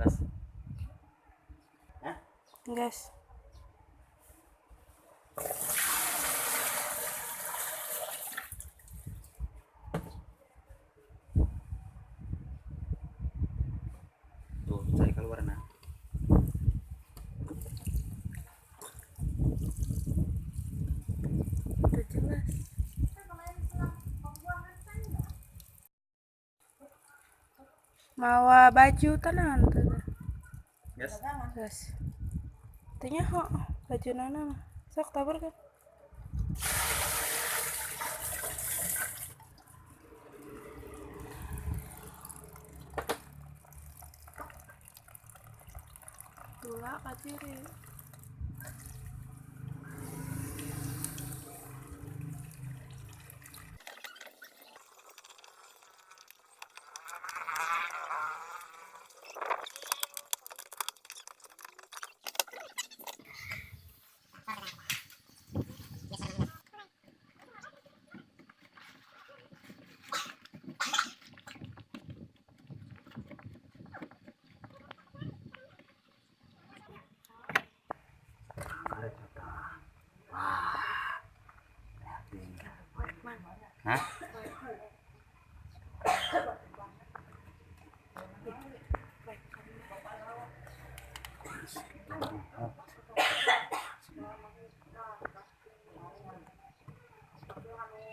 Gas. Hah? Gas. Tuh, saya keluar nah. Udah jelas. Mawa baju tanan tuh. Gas. Gas. Tanya kok baju nana mah. Sok tabur kan. Tula katiri. Hah?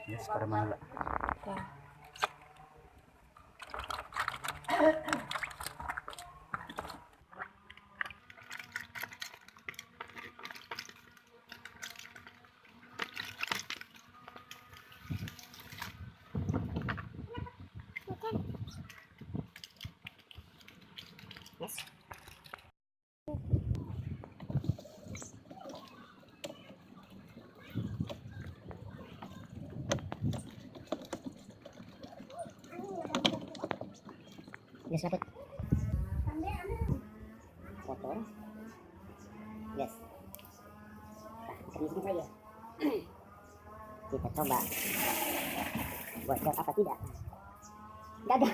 Yes, para mana? Yes. Yes, dapat. Kotor. Yes. Nah, permisi saja. Kita coba. Bocor apa tidak? Gagal.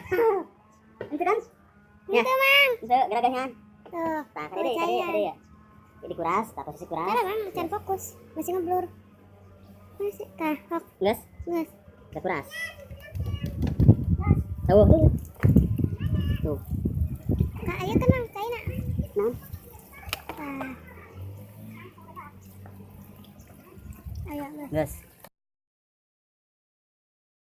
Itu kan? Ya. Itu, Mang. Itu geragahnya. Tuh. Nah, tadi ya. Jadi kuras, posisi kuras. Cara, Mang, jangan fokus. Masih ngeblur. Masih kahok. Gas. Gas. Kita kuras. Tuh. Tuh. Kak, ayo tenang, Kaina. Nah. Ayo, gas.